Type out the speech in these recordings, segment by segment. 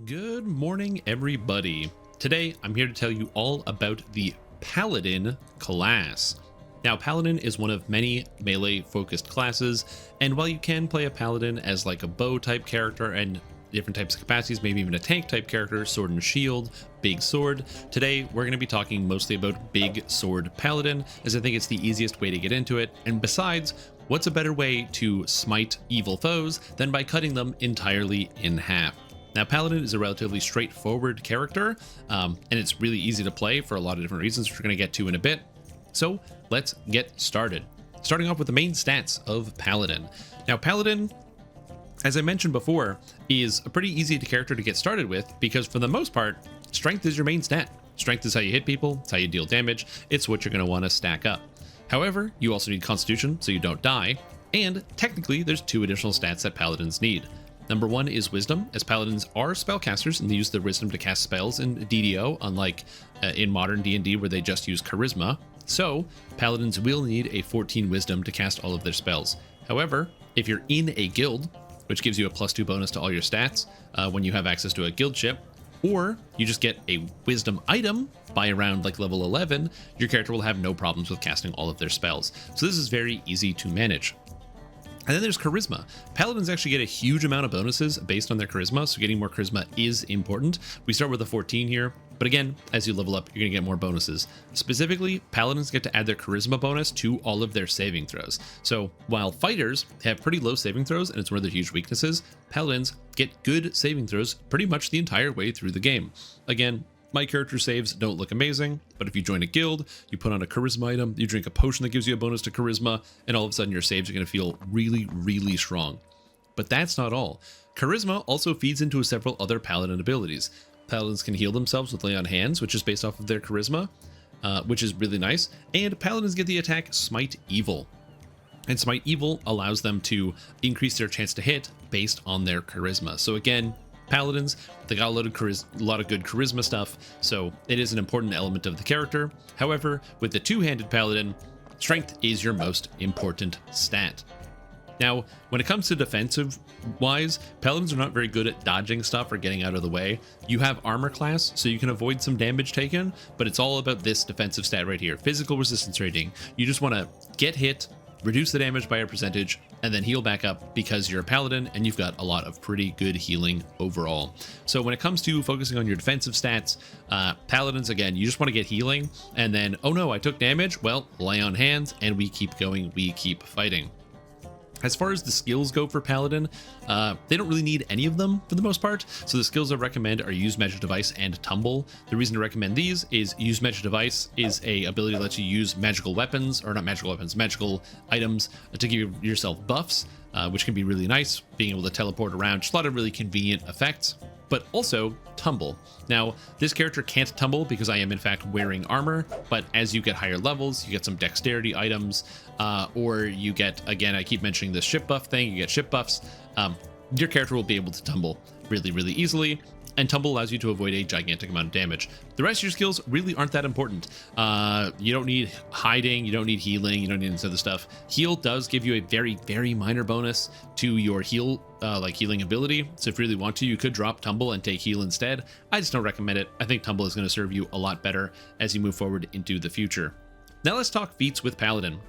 Good morning, everybody. Today, I'm here to tell you all about the Paladin class. Now, Paladin is one of many melee-focused classes, and while you can play a Paladin as like a bow-type character and different types of capacities, maybe even a tank-type character, sword and shield, big sword, today we're going to be talking mostly about big sword Paladin, as I think it's the easiest way to get into it, and besides, what's a better way to smite evil foes than by cutting them entirely in half? Now, Paladin is a relatively straightforward character, and it's really easy to play for a lot of different reasons, which we're going to get to in a bit. So let's get started. Starting off with the main stats of Paladin. Now, Paladin, as I mentioned before, is a pretty easy character to get started with because for the most part, strength is your main stat. Strength is how you hit people, it's how you deal damage, it's what you're going to want to stack up. However, you also need Constitution so you don't die, and technically there's two additional stats that Paladins need. Number one is Wisdom, as Paladins are spellcasters and they use their Wisdom to cast spells in DDO, unlike in modern D&D where they just use Charisma. So, Paladins will need a 14 Wisdom to cast all of their spells. However, if you're in a guild, which gives you a +2 bonus to all your stats when you have access to a guild ship, or you just get a Wisdom item by around like level 11, your character will have no problems with casting all of their spells. So this is very easy to manage. And then there's Charisma. Paladins actually get a huge amount of bonuses based on their Charisma, so getting more Charisma is important. We start with a 14 here, but again, as you level up, you're going to get more bonuses. Specifically, Paladins get to add their Charisma bonus to all of their saving throws. So while fighters have pretty low saving throws, and it's one of their huge weaknesses, Paladins get good saving throws pretty much the entire way through the game. Again, my character saves don't look amazing, but if you join a guild, you put on a charisma item, you drink a potion that gives you a bonus to charisma, and all of a sudden your saves are going to feel really, really strong. But that's not all. Charisma also feeds into several other Paladin abilities. Paladins can heal themselves with lay on hands, which is based off of their charisma, which is really nice, and Paladins get the attack Smite Evil. And Smite Evil allows them to increase their chance to hit based on their charisma. So again, Paladins, they got a lot of good charisma stuff, so it is an important element of the character. However, with the two-handed Paladin, strength is your most important stat. Now, when it comes to defensive-wise, Paladins are not very good at dodging stuff or getting out of the way. You have armor class, so you can avoid some damage taken, but it's all about this defensive stat right here, physical resistance rating. You just want to get hit, reduce the damage by a percentage, and then heal back up because you're a Paladin and you've got a lot of pretty good healing overall. So when it comes to focusing on your defensive stats, Paladins, again, you just want to get healing, and then, oh no, I took damage, well, lay on hands, and we keep going, we keep fighting. As far as the skills go for Paladin, they don't really need any of them for the most part. So the skills I recommend are Use Magic Device and Tumble. The reason to recommend these is Use Magic Device is a ability that lets you use magical weapons, or not magical weapons, magical items to give yourself buffs, which can be really nice, being able to teleport around, just a lot of really convenient effects. But also Tumble. Now, this character can't tumble because I am in fact wearing armor, but as you get higher levels, you get some dexterity items, or you get, again, I keep mentioning this ship buff thing, you get ship buffs, your character will be able to tumble really, really easily, and Tumble allows you to avoid a gigantic amount of damage. The rest of your skills really aren't that important. You don't need hiding, you don't need healing, you don't need any other stuff. Heal does give you a very, very minor bonus to your heal, like healing ability. So if you really want to, you could drop Tumble and take heal instead. I just don't recommend it. I think Tumble is going to serve you a lot better as you move forward into the future. Now let's talk feats with Paladin.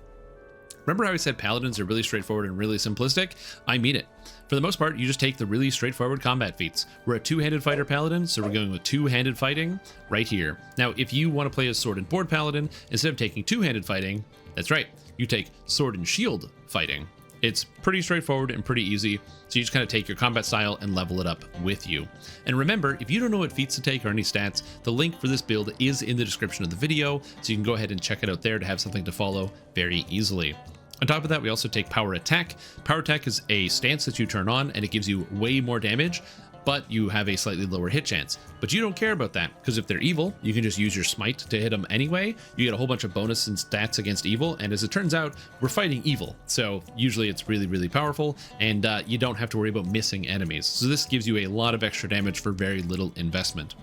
Remember how I said Paladins are really straightforward and really simplistic? I mean it. For the most part, you just take the really straightforward combat feats. We're a two-handed fighter Paladin, so we're going with two-handed fighting right here. Now, if you want to play a sword and board Paladin, instead of taking two-handed fighting, that's right, you take sword and shield fighting. It's pretty straightforward and pretty easy, so you just kind of take your combat style and level it up with you. And remember, if you don't know what feats to take or any stats, the link for this build is in the description of the video, so you can go ahead and check it out there to have something to follow very easily. On top of that, we also take Power Attack. Power Attack is a stance that you turn on, and it gives you way more damage, but you have a slightly lower hit chance. But you don't care about that, because if they're evil, you can just use your smite to hit them anyway. You get a whole bunch of bonus and stats against evil, and as it turns out, we're fighting evil. So usually it's really, really powerful, and you don't have to worry about missing enemies. So this gives you a lot of extra damage for very little investment.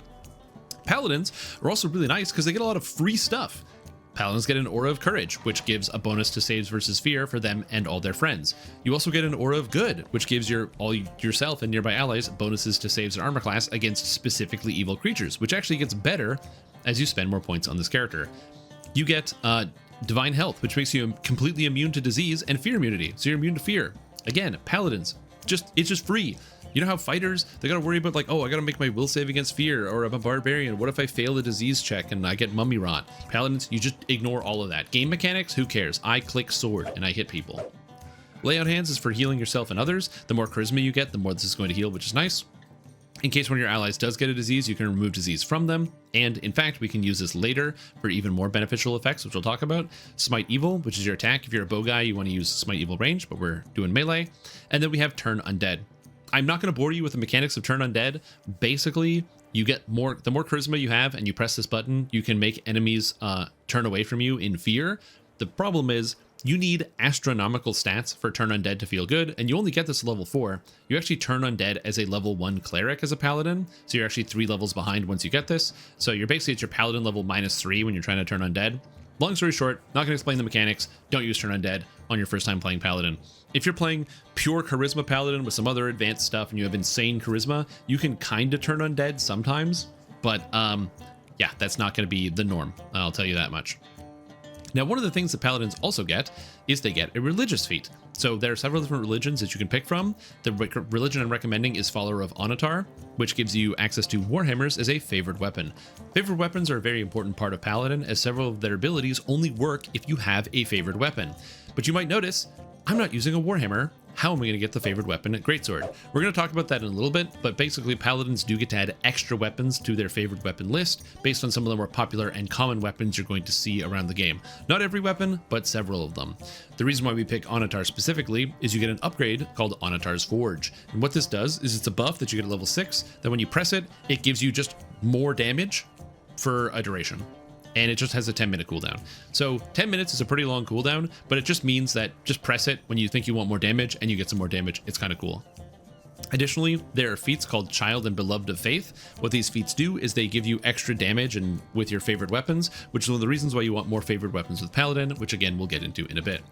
Paladins are also really nice because they get a lot of free stuff. Paladins get an Aura of Courage, which gives a bonus to saves versus fear for them and all their friends. You also get an Aura of Good, which gives yourself and nearby allies bonuses to saves and armor class against specifically evil creatures, which actually gets better as you spend more points on this character. You get Divine Health, which makes you completely immune to disease and fear immunity, so you're immune to fear. Again, Paladins, it's just free. You know how fighters, they gotta worry about like, oh, I gotta make my will save against fear, or I'm a barbarian. What if I fail a disease check and I get mummy rot? Paladins, you just ignore all of that. Game mechanics, who cares? I click sword and I hit people. Lay on Hands is for healing yourself and others. The more charisma you get, the more this is going to heal, which is nice. In case one of your allies does get a disease, you can remove disease from them. And in fact, we can use this later for even more beneficial effects, which we'll talk about. Smite Evil, which is your attack. If you're a bow guy, you want to use Smite Evil range, but we're doing melee. And then we have Turn Undead. I'm not going to bore you with the mechanics of Turn Undead. Basically, you get the more charisma you have and you press this button, you can make enemies turn away from you in fear. The problem is you need astronomical stats for Turn Undead to feel good, and you only get this at level 4. You actually turn Undead as a level 1 cleric as a paladin, so you're actually 3 levels behind once you get this. So you're basically at your paladin level -3 when you're trying to turn Undead. Long story short, not going to explain the mechanics. Don't use Turn Undead on your first time playing Paladin. If you're playing pure Charisma Paladin with some other advanced stuff and you have insane Charisma, you can kind of turn Undead sometimes, but yeah, that's not going to be the norm. I'll tell you that much. Now, one of the things that Paladins also get is they get a religious feat. So there are several different religions that you can pick from. The religion I'm recommending is Follower of Onatar, which gives you access to Warhammers as a favored weapon. Favored weapons are a very important part of Paladin, as several of their abilities only work if you have a favored weapon. But you might notice, I'm not using a Warhammer. How am I going to get the favored weapon at Greatsword? We're going to talk about that in a little bit, but basically Paladins do get to add extra weapons to their favored weapon list based on some of the more popular and common weapons you're going to see around the game. Not every weapon, but several of them. The reason why we pick Onatar specifically is you get an upgrade called Onatar's Forge. And what this does is it's a buff that you get at level 6, that when you press it, it gives you just more damage for a duration. And it just has a 10-minute cooldown. So 10 minutes is a pretty long cooldown, but it just means that just press it when you think you want more damage and you get some more damage. It's kind of cool. Additionally, there are feats called Child and Beloved of Faith. What these feats do is they give you extra damage and with your favorite weapons, which is one of the reasons why you want more favored weapons with Paladin, which again, we'll get into in a bit.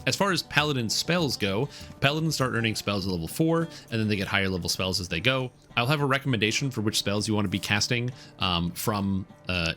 As far as Paladin spells go, Paladins start earning spells at level 4, and then they get higher level spells as they go. I'll have a recommendation for which spells you want to be casting from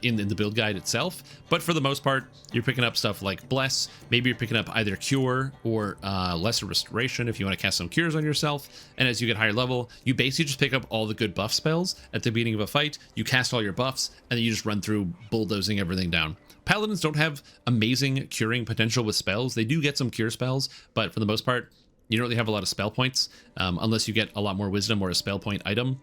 in the build guide itself, but for the most part, you're picking up stuff like Bless. Maybe you're picking up either Cure or Lesser Restoration if you want to cast some cures on yourself. And as you get higher level, you basically just pick up all the good buff spells at the beginning of a fight. You cast all your buffs, and then you just run through bulldozing everything down. Paladins don't have amazing curing potential with spells. They do get some cure spells, but for the most part, you don't really have a lot of spell points unless you get a lot more wisdom or a spell point item.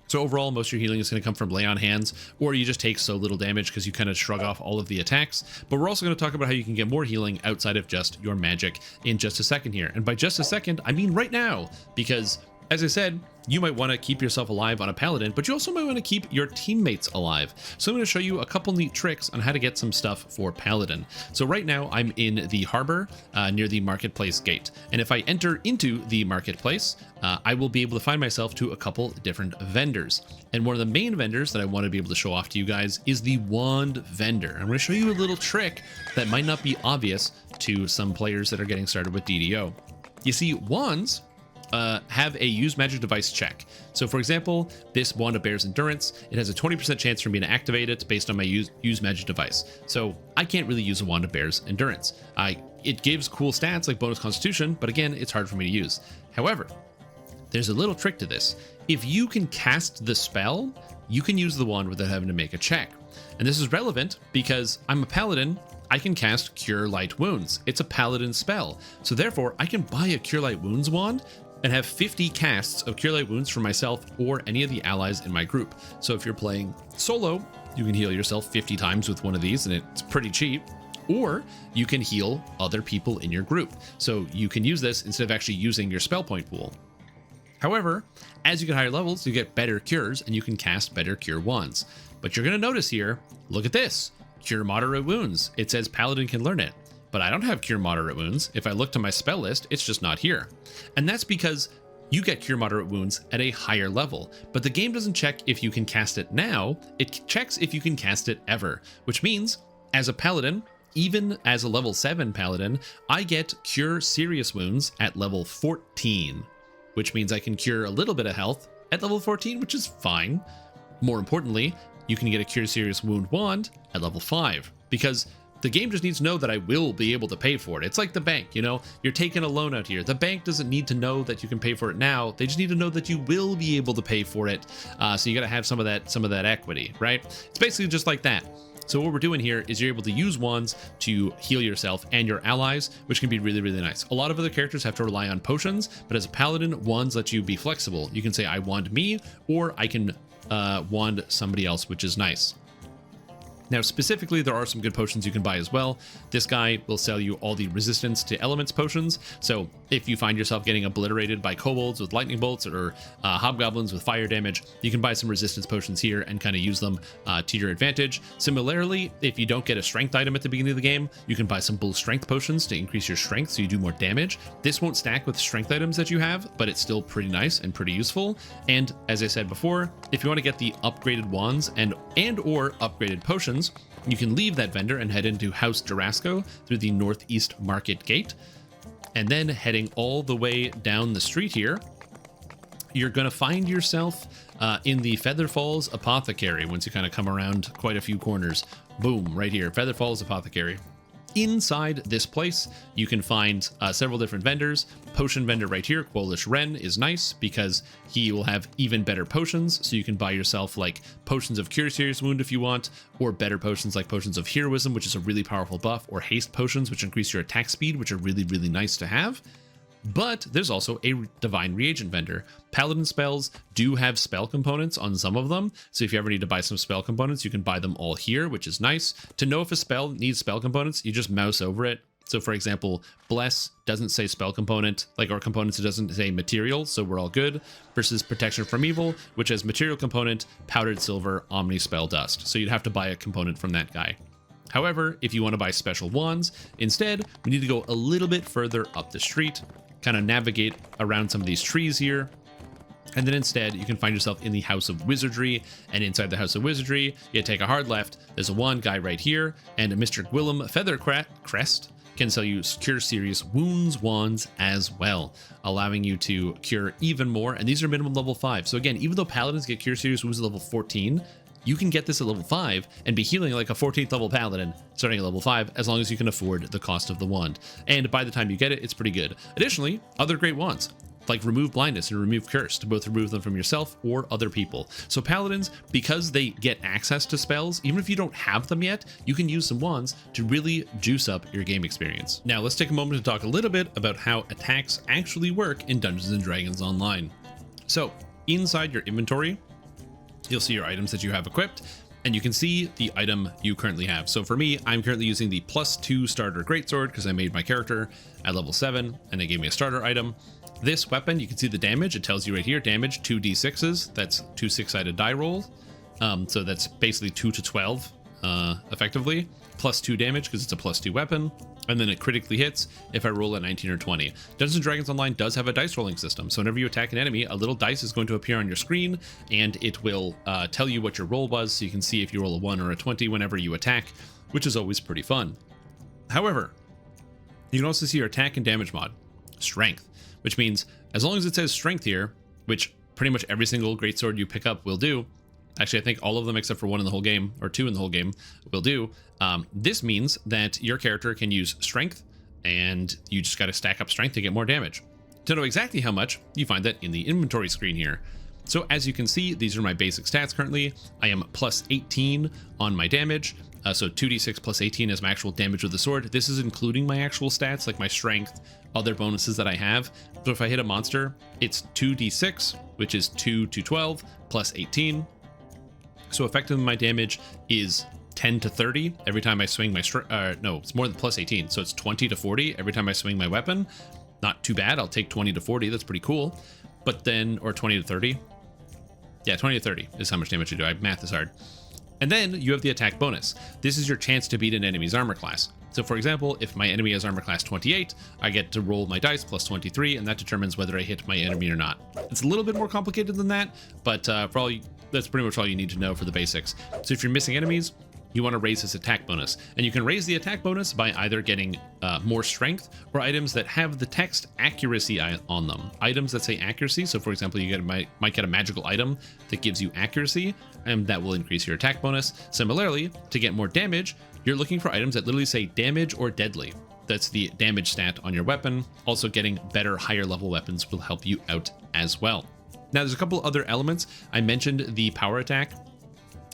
So overall, most of your healing is going to come from Lay on Hands, or you just take so little damage because you kind of shrug off all of the attacks. But we're also going to talk about how you can get more healing outside of just your magic in just a second here. And by just a second, I mean right now, because as I said, you might want to keep yourself alive on a Paladin, but you also might want to keep your teammates alive. So I'm going to show you a couple neat tricks on how to get some stuff for Paladin. So right now I'm in the harbor near the marketplace gate. And if I enter into the marketplace, I will be able to find myself to a couple different vendors. And one of the main vendors that I want to be able to show off to you guys is the wand vendor. I'm going to show you a little trick that might not be obvious to some players that are getting started with DDO. You see, wands have a use magic device check. So for example, this wand of Bear's Endurance, it has a 20% chance for me to activate it based on my use magic device. So I can't really use a wand of Bear's Endurance. It gives cool stats like bonus constitution, but again, it's hard for me to use. However, there's a little trick to this. If you can cast the spell, you can use the wand without having to make a check. And this is relevant because I'm a paladin. I can cast Cure Light Wounds. It's a paladin spell. So therefore, I can buy a Cure Light Wounds wand and have 50 casts of Cure Light Wounds for myself or any of the allies in my group. So if you're playing solo, you can heal yourself 50 times with one of these, and it's pretty cheap. Or you can heal other people in your group. So you can use this instead of actually using your spell point pool. However, as you get higher levels, you get better cures, and you can cast better cure wands. But you're going to notice here, look at this, Cure Moderate Wounds. It says Paladin can learn it. But I don't have Cure Moderate Wounds. If I look to my spell list, it's just not here. And that's because you get Cure Moderate Wounds at a higher level, but the game doesn't check if you can cast it now, it checks if you can cast it ever, which means As a Paladin, even as a level 7 Paladin, I get Cure Serious Wounds at level 14, which means I can cure a little bit of health at level 14, which is fine. More importantly, you can get a Cure Serious Wound wand at level 5, because the game just needs to know that I will be able to pay for it. It's like the bank, you know, you're taking a loan out here. The bank doesn't need to know that you can pay for it now. They just need to know that you will be able to pay for it. So you got to have some of that equity, right? It's basically just like that. So what we're doing here is you're able to use wands to heal yourself and your allies, which can be really, really nice. A lot of other characters have to rely on potions, but as a Paladin, wands let you be flexible. You can say, I wand me, or I can wand somebody else, which is nice. Now, specifically, there are some good potions you can buy as well. This guy will sell you all the resistance to elements potions. So if you find yourself getting obliterated by kobolds with lightning bolts or hobgoblins with fire damage, you can buy some resistance potions here and kind of use them to your advantage. Similarly, if you don't get a strength item at the beginning of the game, you can buy some bull strength potions to increase your strength so you do more damage. This won't stack with strength items that you have, but it's still pretty nice and pretty useful. And as I said before, if you want to get the upgraded wands and or upgraded potions, you can leave that vendor and head into House Durasco through the Northeast Market Gate. And then heading all the way down the street here, you're going to find yourself in the Feather Falls Apothecary once you kind of come around quite a few corners. Boom, right here, Feather Falls Apothecary. Inside this place, you can find several different vendors. Potion vendor right here, Quolish Wren, is nice because he will have even better potions. So you can buy yourself like potions of Cure Serious Wound if you want, or better potions like potions of Heroism, which is a really powerful buff, or haste potions, which increase your attack speed, which are really, really nice to have. But there's also a divine reagent vendor. Paladin spells do have spell components on some of them, so if you ever need to buy some spell components, you can buy them all here, which is nice. To know if a spell needs spell components, you just mouse over it. So for example, Bless doesn't say spell component, like our components, it doesn't say material, so we're all good, versus Protection from Evil, which has material component, powdered silver, omni spell dust. So you'd have to buy a component from that guy. However, if you want to buy special wands, instead, we need to go a little bit further up the street, kind of navigate around some of these trees here. And then instead, you can find yourself in the House of Wizardry. And inside the House of Wizardry, you take a hard left. There's a wand guy right here. And Mr. Gwillem Feathercrest can sell you Cure Serious Wounds wands as well, allowing you to cure even more. And these are minimum level 5. So again, even though Paladins get Cure Serious Wounds at level 14, you can get this at level 5 and be healing like a 14th level Paladin starting at level 5 as long as you can afford the cost of the wand. And by the time you get it, it's pretty good. Additionally, other great wands like Remove Blindness and Remove Curse to both remove them from yourself or other people. So Paladins, because they get access to spells, even if you don't have them yet, you can use some wands to really juice up your game experience. Now let's take a moment to talk a little bit about how attacks actually work in Dungeons & Dragons Online. So inside your inventory, you'll see your items that you have equipped, and you can see the item you currently have. So for me, I'm currently using the +2 starter greatsword because I made my character at level 7 and it gave me a starter item. This weapon, you can see the damage. It tells you right here, damage 2d6s. That's 2 6-sided die rolls. So that's basically 2 to 12 effectively. +2 damage because it's a +2 weapon. And then it critically hits if I roll a 19 or 20. Dungeons & Dragons Online does have a dice rolling system. So whenever you attack an enemy, a little dice is going to appear on your screen and it will tell you what your roll was. So you can see if you roll a 1 or a 20 whenever you attack, which is always pretty fun. However, you can also see your attack and damage mod, strength, which means as long as it says strength here, which pretty much every single greatsword you pick up will do. Actually, I think all of them except for 1 in the whole game, or 2 in the whole game, will do. This means that your character can use strength, and you just got to stack up strength to get more damage. To know exactly how much, you find that in the inventory screen here. So as you can see, these are my basic stats currently. I am +18 on my damage, so 2d6 plus 18 is my actual damage with the sword. This is including my actual stats, like my strength, other bonuses that I have. So if I hit a monster, it's 2d6, which is 2 to 12, plus 18. So effectively my damage is 10 to 30 every time I swing my no, it's more than +18, so it's 20 to 40 every time I swing my weapon. Not too bad. I'll take 20 to 40. That's pretty cool. But then, or 20 to 30. Yeah, 20 to 30 is how much damage you do. Math is hard. And then you have the attack bonus. This is your chance to beat an enemy's armor class. So for example, if my enemy has armor class 28, I get to roll my dice plus 23, and that determines whether I hit my enemy or not. It's a little bit more complicated than that, but that's pretty much all you need to know for the basics. So if you're missing enemies, you want to raise his attack bonus. And you can raise the attack bonus by either getting more strength or items that have the text accuracy on them. Items that say accuracy. So for example, you might get a magical item that gives you accuracy, and that will increase your attack bonus. Similarly, to get more damage, you're looking for items that literally say damage or deadly. That's the damage stat on your weapon. Also, getting better, higher level weapons will help you out as well. Now, there's a couple other elements. I mentioned the power attack.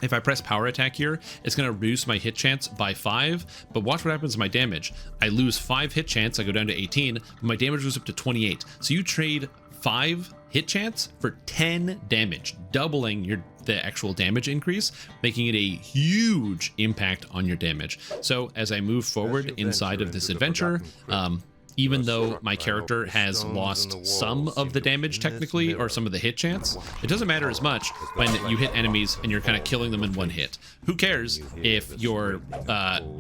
If I press power attack here, it's going to reduce my hit chance by 5, but watch what happens to my damage. I lose 5 hit chance, I go down to 18, but my damage goes up to 28. So you trade 5 hit chance for 10 damage, doubling the actual damage increase, making it a huge impact on your damage. So as I move forward inside of this adventure, even though my character has lost some of the damage technically, or some of the hit chance, it doesn't matter as much when you hit enemies and you're kind of killing them in one hit. Who cares if you're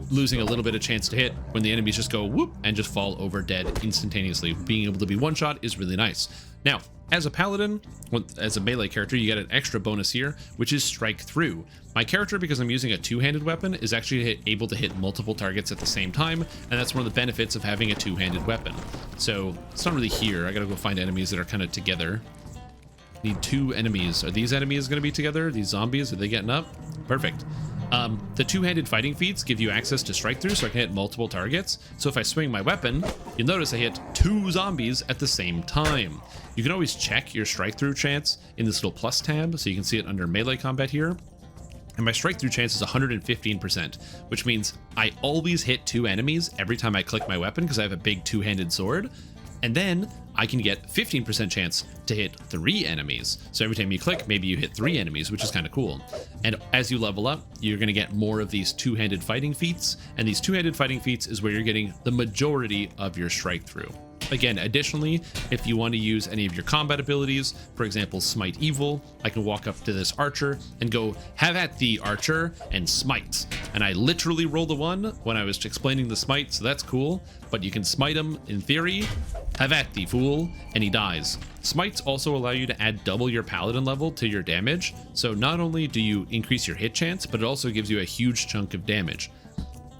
losing a little bit of chance to hit when the enemies just go whoop and just fall over dead instantaneously. Being able to be one shot is really nice. Now, as a paladin, as a melee character, you get an extra bonus here, which is strike through. My character, because I'm using a two-handed weapon, is actually able to hit multiple targets at the same time, and that's one of the benefits of having a two-handed weapon. So it's not really here. I gotta go find enemies that are kind of together. Need 2 enemies. Are these enemies going to be together? These zombies, are they getting up? Perfect. The two-handed fighting feats give you access to strike through, so I can hit multiple targets. So if I swing my weapon, you'll notice I hit 2 zombies at the same time. You can always check your strike through chance in this little plus tab, so you can see it under melee combat here. And my strike through chance is 115%, which means I always hit 2 enemies every time I click my weapon because I have a big two-handed sword. And then I can get 15% chance to hit 3 enemies. So every time you click, maybe you hit 3 enemies, which is kind of cool. And as you level up, you're going to get more of these two-handed fighting feats. And these two-handed fighting feats is where you're getting the majority of your strike through. Again, additionally, if you want to use any of your combat abilities, for example, Smite Evil, I can walk up to this archer and go, "Have at thee, archer," and smite. And I literally rolled a 1 when I was explaining the smite, so that's cool. But you can smite him, in theory, "Have at thee, fool," and he dies. Smites also allow you to add double your paladin level to your damage, so not only do you increase your hit chance, but it also gives you a huge chunk of damage.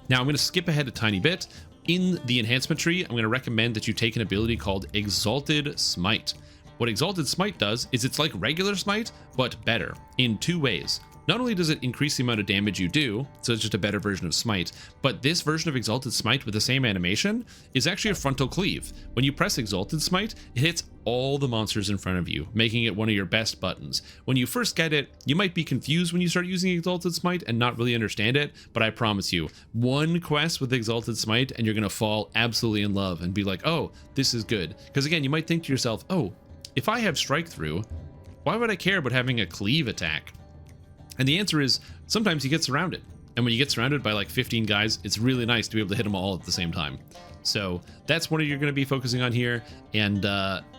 Now I'm going to skip ahead a tiny bit. In the enhancement tree, I'm going to recommend that you take an ability called Exalted Smite. What Exalted Smite does is it's like regular Smite, but better in 2 ways. Not only does it increase the amount of damage you do, so it's just a better version of Smite, but this version of Exalted Smite with the same animation is actually a frontal cleave. When you press Exalted Smite, it hits all the monsters in front of you, making it one of your best buttons. When you first get it, you might be confused when you start using Exalted Smite and not really understand it, but I promise you, 1 quest with Exalted Smite and you're going to fall absolutely in love and be like, oh, this is good. Because again, you might think to yourself, oh, if I have strike through, why would I care about having a cleave attack? And the answer is, sometimes you get surrounded. And when you get surrounded by like 15 guys, it's really nice to be able to hit them all at the same time. So that's what you're going to be focusing on here. And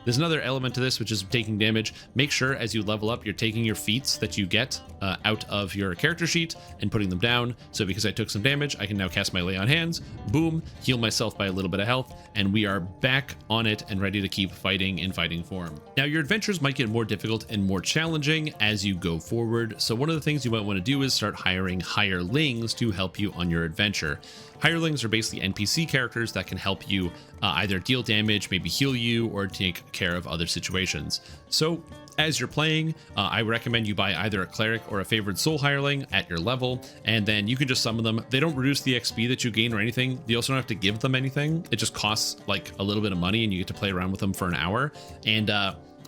there's another element to this, which is taking damage. Make sure as you level up, you're taking your feats that you get out of your character sheet and putting them down. So because I took some damage, I can now cast my Lay on Hands, boom, heal myself by a little bit of health, and we are back on it and ready to keep fighting in fighting form. Now, your adventures might get more difficult and more challenging as you go forward. So one of the things you might want to do is start hiring hirelings to help you on your adventure. Hirelings are basically NPC characters that can help you either deal damage, maybe heal you, or take care of other situations. So as you're playing, I recommend you buy either a cleric or a favored soul hireling at your level, and then you can just summon them. They don't reduce the XP that you gain or anything. You also don't have to give them anything. It just costs like a little bit of money and you get to play around with them for an hour. And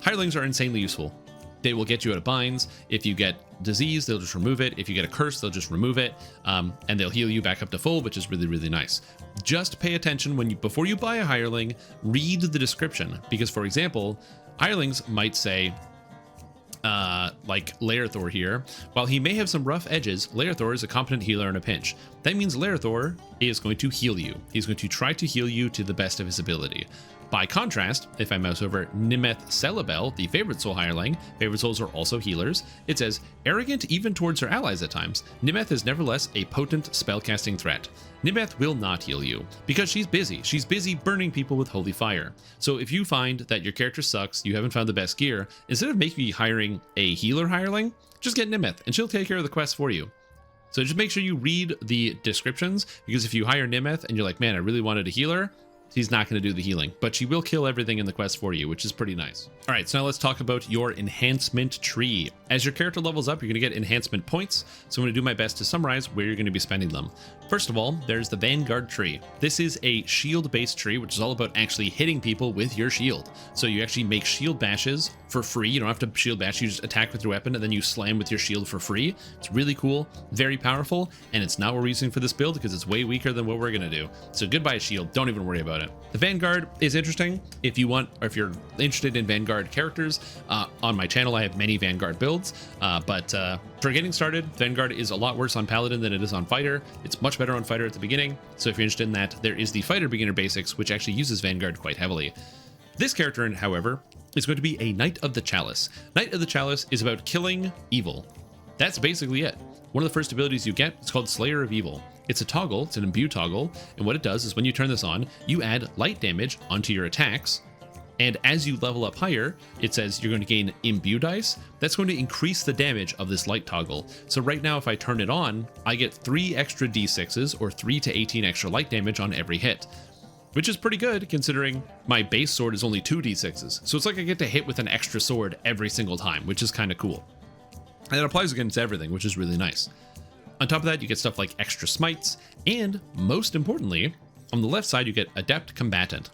hirelings are insanely useful. They will get you out of binds. If you get disease, they'll just remove it. If you get a curse, they'll just remove it, and they'll heal you back up to full, which is really, really nice. Just pay attention before you buy a hireling, read the description, because for example, hirelings might say, like Laerthor here, while he may have some rough edges, Laerthor is a competent healer in a pinch. That means Laerthor is going to heal you. He's going to try to heal you to the best of his ability. By contrast, if I mouse over Nimeth Celebel, the favorite soul hireling, favorite souls are also healers, it says, arrogant even towards her allies at times, Nimeth is nevertheless a potent spellcasting threat. Nimeth will not heal you, because she's busy. She's busy burning people with holy fire. So if you find that your character sucks, you haven't found the best gear, instead of maybe hiring a healer hireling, just get Nimeth, and she'll take care of the quest for you. So just make sure you read the descriptions, because if you hire Nimeth and you're like, man, I really wanted a healer, he's not going to do the healing, but she will kill everything in the quest for you, which is pretty nice. All right, so now let's talk about your enhancement tree. As your character levels up, you're going to get enhancement points, so I'm going to do my best to summarize where you're going to be spending them. First of all, there's the Vanguard tree. This is a shield-based tree, which is all about actually hitting people with your shield. So you actually make shield bashes for free. You don't have to shield bash, you just attack with your weapon, and then you slam with your shield for free. It's really cool, very powerful, and it's not what we're using for this build because it's way weaker than what we're going to do. So goodbye shield, don't even worry about it. The Vanguard is interesting if you want, or if you're interested in Vanguard characters. On my channel, I have many Vanguard builds, but for getting started, Vanguard is a lot worse on Paladin than it is on Fighter. It's much better on Fighter at the beginning, so if you're interested in that, there is the Fighter Beginner Basics, which actually uses Vanguard quite heavily. This character, however, is going to be a Knight of the Chalice. Knight of the Chalice is about killing evil. That's basically it. One of the first abilities you get is called Slayer of Evil. It's a toggle, it's an imbue toggle, and what it does is when you turn this on, you add light damage onto your attacks, and as you level up higher, it says you're going to gain imbue dice. That's going to increase the damage of this light toggle. So right now, if I turn it on, I get 3 extra d6s or 3 to 18 extra light damage on every hit, which is pretty good considering my base sword is only 2 d6s. So it's like I get to hit with an extra sword every single time, which is kind of cool. And it applies against everything, which is really nice. On top of that, you get stuff like extra smites, and most importantly, on the left side, you get Adept Combatant,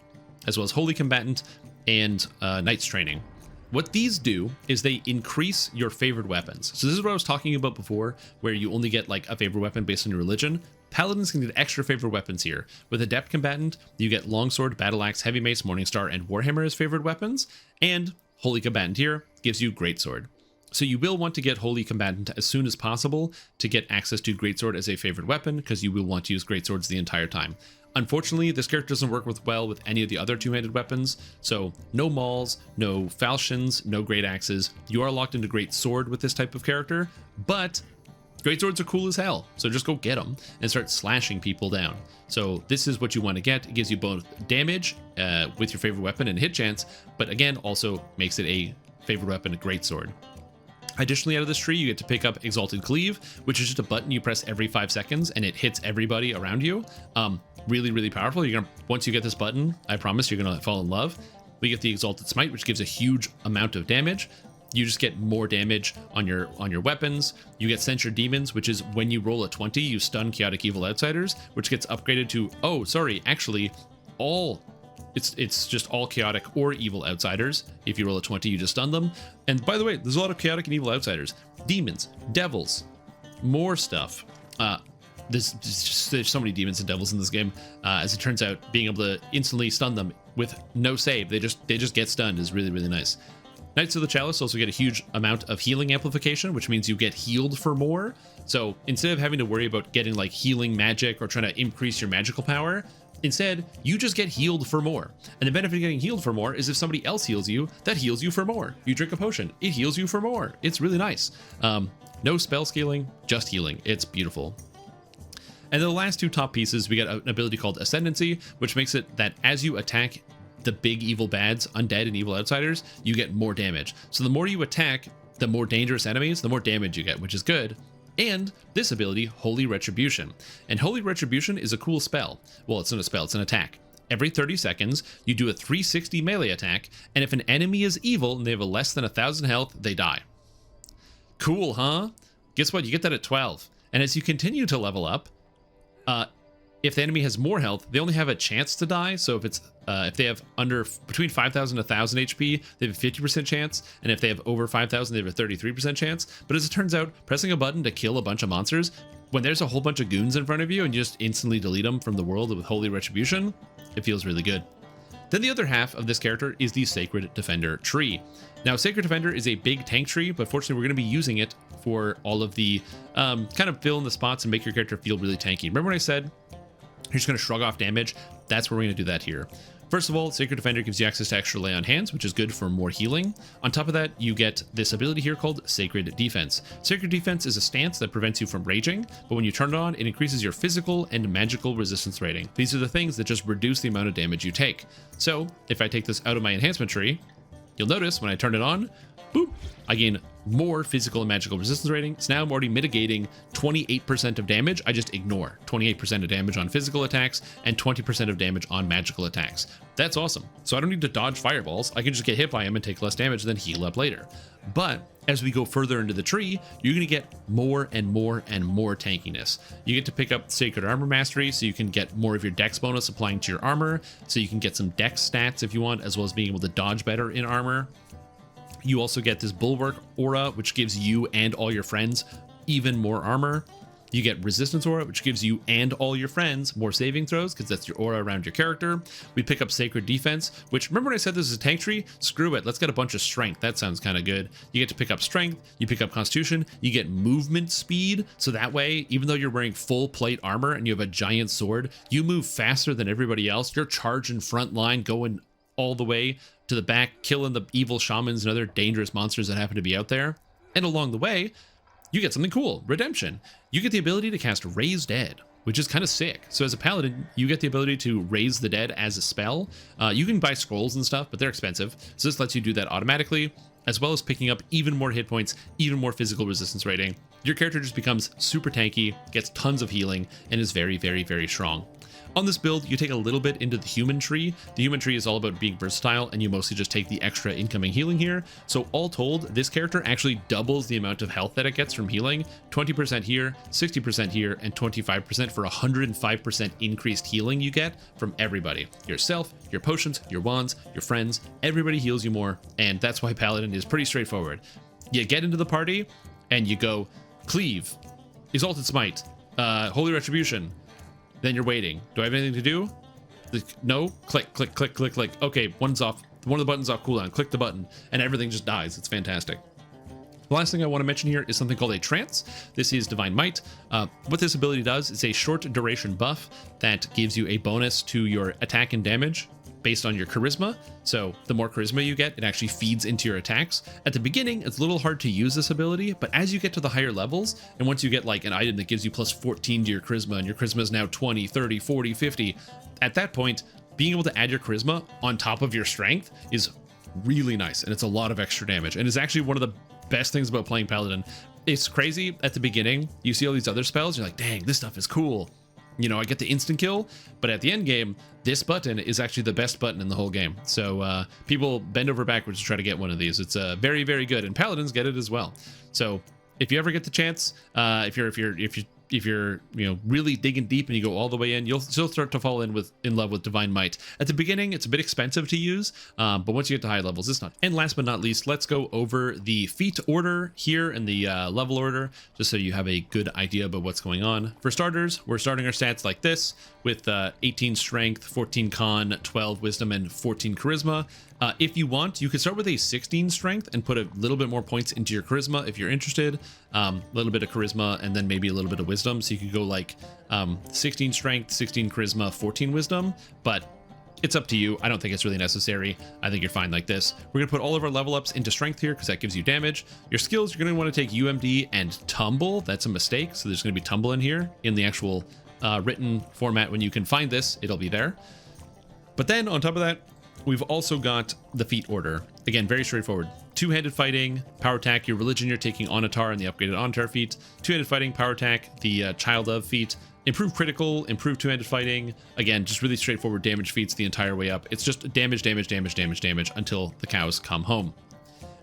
as well as Holy Combatant and Knight's Training. What these do is they increase your favored weapons. So this is what I was talking about before, where you only get like a favorite weapon based on your religion. Paladins can get extra favorite weapons here. With Adept Combatant, you get Longsword, Battle Axe, Heavy Mace, Morningstar, and Warhammer as favored weapons, and Holy Combatant here gives you Greatsword. So you will want to get Holy Combatant as soon as possible to get access to Greatsword as a favorite weapon, because you will want to use Greatswords the entire time. Unfortunately, this character doesn't work well with any of the other two-handed weapons, so no mauls, no falchions, no great axes. You are locked into Great Sword with this type of character, but great swords are cool as hell, so just go get them and start slashing people down. So this is what you want to get. It gives you both damage with your favorite weapon and hit chance, but again, also makes it a favorite weapon, a great sword. Additionally, out of this tree, you get to pick up Exalted Cleave, which is just a button you press every 5 seconds, and it hits everybody around you. Really, really powerful. Once you get this button, I promise you're gonna fall in love. We get the Exalted Smite, which gives a huge amount of damage. You just get more damage on your weapons. You get Censure Demons, which is when you roll a 20, you stun Chaotic Evil Outsiders, which gets upgraded to, it's just all chaotic or evil outsiders. If you roll a 20, you just stun them. And by the way, there's a lot of chaotic and evil outsiders. Demons, devils, more stuff. There's so many demons and devils in this game. As it turns out, being able to instantly stun them with no save, they just get stunned is really, really nice. Knights of the Chalice also get a huge amount of healing amplification, which means you get healed for more. So instead of having to worry about getting like healing magic or trying to increase your magical power, instead, you just get healed for more. And the benefit of getting healed for more is if somebody else heals you, that heals you for more. You drink a potion, it heals you for more. It's really nice. No spell scaling, just healing. It's beautiful. And the last two top pieces, we get an ability called Ascendancy, which makes it that as you attack the big evil bads, undead and evil outsiders, you get more damage. So the more you attack the more dangerous enemies, the more damage you get, which is good. And this ability, Holy Retribution. And Holy Retribution is a cool spell. Well, it's not a spell, it's an attack. Every 30 seconds, you do a 360 melee attack, and if an enemy is evil and they have a less than 1,000 health, they die. Cool, huh? Guess what? You get that at 12. And as you continue to level up, if the enemy has more health, they only have a chance to die. So if they have between 5,000 and 1,000 HP, they have a 50% chance. And if they have over 5,000, they have a 33% chance. But as it turns out, pressing a button to kill a bunch of monsters, when there's a whole bunch of goons in front of you and you just instantly delete them from the world with Holy Retribution, it feels really good. Then the other half of this character is the Sacred Defender tree. Now, Sacred Defender is a big tank tree, but fortunately we're going to be using it for all of the kind of fill in the spots and make your character feel really tanky. Remember when I said you're just going to shrug off damage? That's where we're going to do that here. First of all, Sacred Defender gives you access to extra lay on hands, which is good for more healing. On top of that, you get this ability here called Sacred Defense. Sacred Defense is a stance that prevents you from raging, but when you turn it on, it increases your physical and magical resistance rating. These are the things that just reduce the amount of damage you take. So if I take this out of my enhancement tree, you'll notice when I turn it on, boop, I gain more physical and magical resistance rating. So now I'm already mitigating 28% of damage. I just ignore 28% of damage on physical attacks and 20% of damage on magical attacks. That's awesome. So I don't need to dodge fireballs. I can just get hit by them and take less damage and then heal up later. But as we go further into the tree, you're going to get more and more and more tankiness. You get to pick up Sacred Armor Mastery, so you can get more of your dex bonus applying to your armor, so you can get some dex stats if you want, as well as being able to dodge better in armor. You also get this Bulwark aura, which gives you and all your friends even more armor. You get Resistance aura, which gives you and all your friends more saving throws, because that's your aura around your character. We pick up Sacred Defense, which, remember when I said this is a tank tree? Screw it, let's get a bunch of Strength. That sounds kind of good. You get to pick up Strength, you pick up Constitution, you get Movement Speed, so that way, even though you're wearing full plate armor and you have a giant sword, you move faster than everybody else. You're charging front line, going all the way to the back, killing the evil shamans and other dangerous monsters that happen to be out there. And along the way, you get something cool, Redemption. You get the ability to cast Raise Dead, which is kind of sick. So as a paladin, you get the ability to raise the dead as a spell. You can buy scrolls and stuff, but they're expensive. So this lets you do that automatically, as well as picking up even more hit points, even more physical resistance rating. Your character just becomes super tanky, gets tons of healing, and is very, very, very strong. On this build, you take a little bit into the human tree. The human tree is all about being versatile, and you mostly just take the extra incoming healing here. So all told, this character actually doubles the amount of health that it gets from healing. 20% here, 60% here, and 25% for 105% increased healing you get from everybody. Yourself, your potions, your wands, your friends, everybody heals you more, and that's why Paladin is pretty straightforward. You get into the party, and you go, Cleave, Exalted Smite, Holy Retribution. Then you're waiting. Do I have anything to do? No? Click, click, click, click, click. Okay, one's off. One of the buttons off cooldown. Click the button, and everything just dies. It's fantastic. The last thing I want to mention here is something called a Trance. This is Divine Might. What this ability does is a short duration buff that gives you a bonus to your attack and damage based on your charisma. So the more charisma you get, it actually feeds into your attacks. At the beginning, it's a little hard to use this ability, but as you get to the higher levels, and once you get like an item that gives you plus 14 to your charisma, and your charisma is now 20, 30, 40, 50, at that point, being able to add your charisma on top of your strength is really nice, and it's a lot of extra damage, and it's actually one of the best things about playing Paladin. It's crazy at the beginning, you see all these other spells, you're like, dang, this stuff is cool. You know, I get the instant kill, but at the end game, this button is actually the best button in the whole game. So people bend over backwards to try to get one of these. It's very, very good, and Paladins get it as well. So if you ever get the chance, if you're really digging deep and you go all the way in, you'll still start to fall in love with Divine Might. At the beginning, it's a bit expensive to use, but once you get to high levels, it's not. And last but not least, let's go over the feat order here and the level order, just so you have a good idea about what's going on. For starters, we're starting our stats like this with 18 strength, 14 con, 12 wisdom, and 14 charisma. If you want, you could start with a 16 strength and put a little bit more points into your charisma if you're interested. A little bit of charisma and then maybe a little bit of wisdom. So you could go like 16 strength, 16 charisma, 14 wisdom, but it's up to you. I don't think it's really necessary. I think you're fine like this. We're going to put all of our level ups into strength here because that gives you damage. Your skills, you're going to want to take UMD and tumble. That's a mistake. So there's going to be tumble in here in the actual written format. When you can find this, it'll be there. But then on top of that, we've also got the feat order. Again, very straightforward. Two-handed fighting, power attack, your religion you're taking Onatar and the upgraded Onatar feat. Two-handed fighting, power attack, the child of feat. Improved critical, improved two-handed fighting. Again, just really straightforward damage feats the entire way up. It's just damage, damage, damage, damage, damage until the cows come home.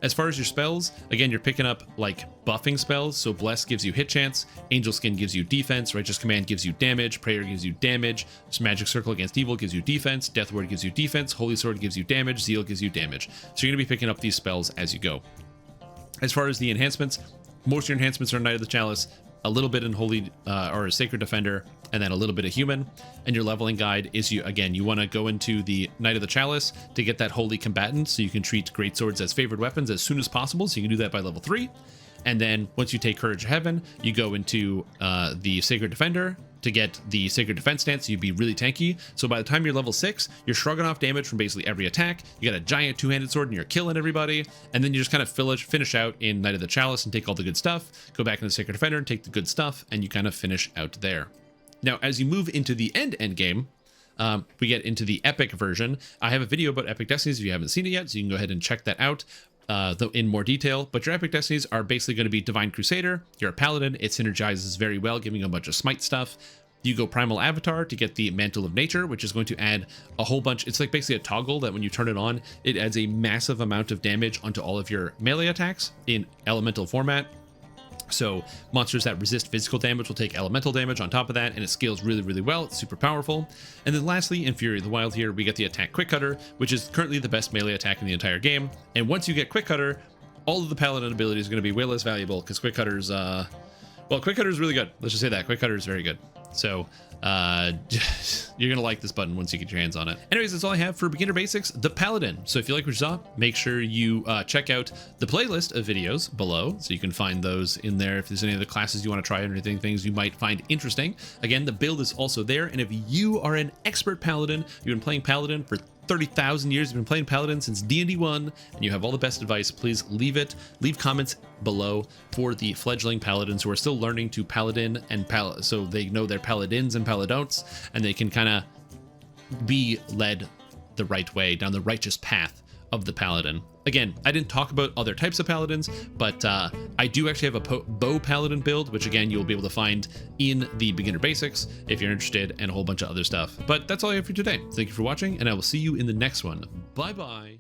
As far as your spells, again, you're picking up like buffing spells. So Bless gives you hit chance, Angel Skin gives you defense, Righteous Command gives you damage, Prayer gives you damage, Magic Circle against Evil gives you defense, Death Ward gives you defense, Holy Sword gives you damage, Zeal gives you damage. So you're going to be picking up these spells as you go. As far as the enhancements, most of your enhancements are Knight of the Chalice, a little bit in Holy or Sacred Defender, and then a little bit of Human. And your leveling guide is you want to go into the Knight of the Chalice to get that Holy Combatant, so you can treat great swords as favored weapons as soon as possible. So you can do that by level 3. And then once you take Courage of Heaven, you go into the Sacred Defender to get the Sacred Defense stance, so you'd be really tanky. So by the time you're level 6, you're shrugging off damage from basically every attack. You got a giant two-handed sword and you're killing everybody. And then you just kind of finish out in Knight of the Chalice and take all the good stuff. Go back into the Sacred Defender and take the good stuff, and you kind of finish out there. Now, as you move into the end game, we get into the epic version. I have a video about epic destinies if you haven't seen it yet, so you can go ahead and check that out. in more detail, but your epic destinies are basically going to be Divine Crusader. You're a Paladin. It synergizes very well, giving you a bunch of smite stuff. You go Primal Avatar to get the Mantle of Nature, which is going to add a whole bunch. It's like basically a toggle that when you turn it on, it adds a massive amount of damage onto all of your melee attacks in elemental format. So monsters that resist physical damage will take elemental damage on top of that, and it scales really, really well. It's super powerful. And then lastly, in Fury of the Wild here, we get the attack Quick Cutter, which is currently the best melee attack in the entire game. And once you get Quick Cutter, all of the Paladin abilities are going to be way less valuable because Quick Cutter's, well, Quick Cutter is really good. Let's just say that. Quick Cutter is very good. So you're going to like this button once you get your hands on it. Anyways, that's all I have for Beginner Basics, the Paladin. So if you like what you saw, make sure you check out the playlist of videos below, so you can find those in there if there's any other classes you want to try or anything, things you might find interesting. Again, the build is also there, and if you are an expert Paladin, you've been playing Paladin for 30,000 years, you've been playing Paladin since D&D 1, and you have all the best advice, please leave comments below for the fledgling Paladins who are still learning to Paladin and so they know their Paladins and Paladon'ts, and they can kind of be led the right way down the righteous path of the Paladin. Again, I didn't talk about other types of Paladins, but I do actually have a bow Paladin build, which again, you'll be able to find in the Beginner Basics if you're interested, and a whole bunch of other stuff. But that's all I have for today. Thank you for watching, and I will see you in the next one. Bye-bye.